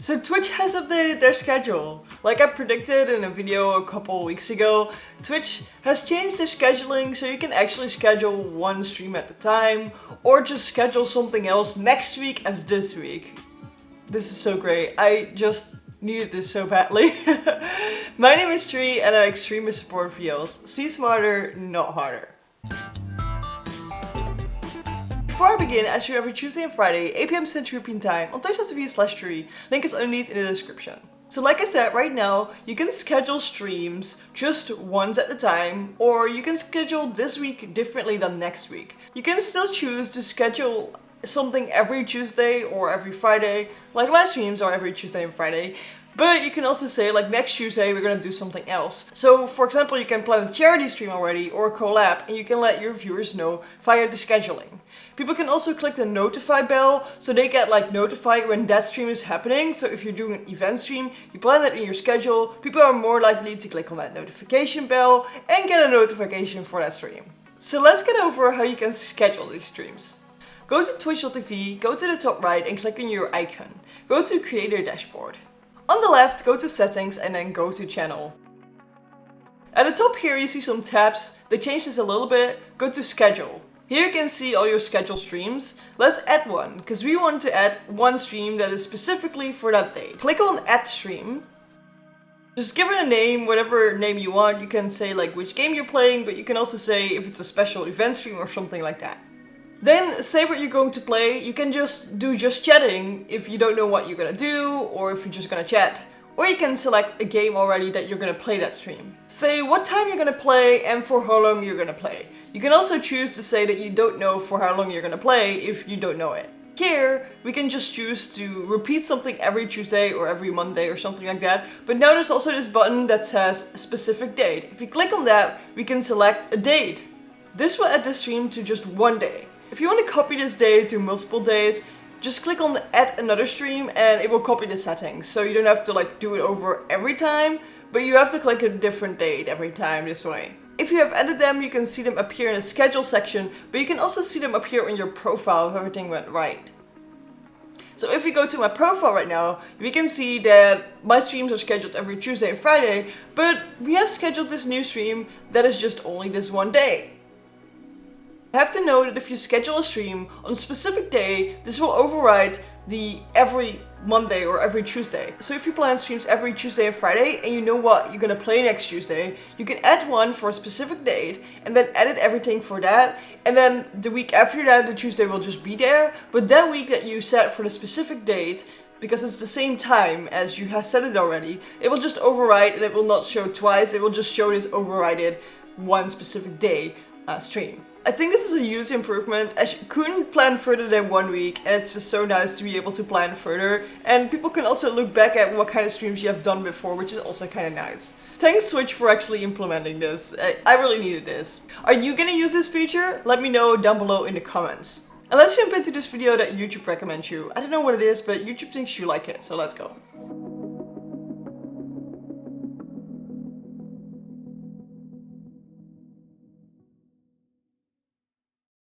So Twitch has updated their schedule. Like I predicted in a video a couple weeks ago, Twitch has changed their scheduling so you can actually schedule one stream at a time or just schedule something else next week as this week. This is so great. I just needed this so badly. My name is Trui and I extremely support videos. See smarter, not harder. Before I begin, I stream every Tuesday and Friday, 8 PM Central European Time on twitch.tv/Trui. Link is underneath in the description. So like I said, right now, you can schedule streams just once at a time, or you can schedule this week differently than next week. You can still choose to schedule something every Tuesday or every Friday, like my streams are every Tuesday and Friday. But you can also say, like, next Tuesday we're gonna do something else. So, for example, you can plan a charity stream already or a collab, and you can let your viewers know via the scheduling. People can also click the notify bell, so they get, like, notified when that stream is happening. So if you're doing an event stream, you plan that in your schedule, people are more likely to click on that notification bell and get a notification for that stream. So let's get over how you can schedule these streams. Go to twitch.tv, go to the top right and click on your icon. Go to Creator Dashboard. On the left, go to Settings and then go to Channel. At the top here you see some tabs. They changed this a little bit. Go to Schedule. Here you can see all your scheduled streams. Let's add one, because we want to add one stream that is specifically for that day. Click on Add Stream. Just give it a name, whatever name you want. You can say like which game you're playing, but you can also say if it's a special event stream or something like that. Then say what you're going to play. You can just do just chatting if you don't know what you're gonna do or if you're just gonna chat. Or you can select a game already that you're gonna play that stream. Say what time you're gonna play and for how long you're gonna play. You can also choose to say that you don't know for how long you're gonna play if you don't know it. Here, we can just choose to repeat something every Tuesday or every Monday or something like that. But now there's also this button that says specific date. If you click on that, we can select a date. This will add the stream to just one day. If you want to copy this day to multiple days, just click on the add another stream and it will copy the settings. So you don't have to like do it over every time, but you have to click a different date every time this way. If you have added them, you can see them appear in the schedule section, but you can also see them appear in your profile if everything went right. So if we go to my profile right now, we can see that my streams are scheduled every Tuesday and Friday, but we have scheduled this new stream that is just only this one day. I have to know that if you schedule a stream on a specific day, this will override the every Monday or every Tuesday. So if you plan streams every Tuesday and Friday and you know what you're gonna play next Tuesday, you can add one for a specific date and then edit everything for that. And then the week after that, the Tuesday will just be there. But that week that you set for the specific date, because it's the same time as you have set it already, it will just override and it will not show twice. It will just show this overrided one specific day stream. I think this is a huge improvement, as you couldn't plan further than 1 week, and it's just so nice to be able to plan further. And people can also look back at what kind of streams you have done before, which is also kind of nice. Thanks Twitch for actually implementing this. I really needed this. Are you gonna use this feature? Let me know down below in the comments. And let's jump into this video that YouTube recommends you. I don't know what it is, but YouTube thinks you like it, so let's go.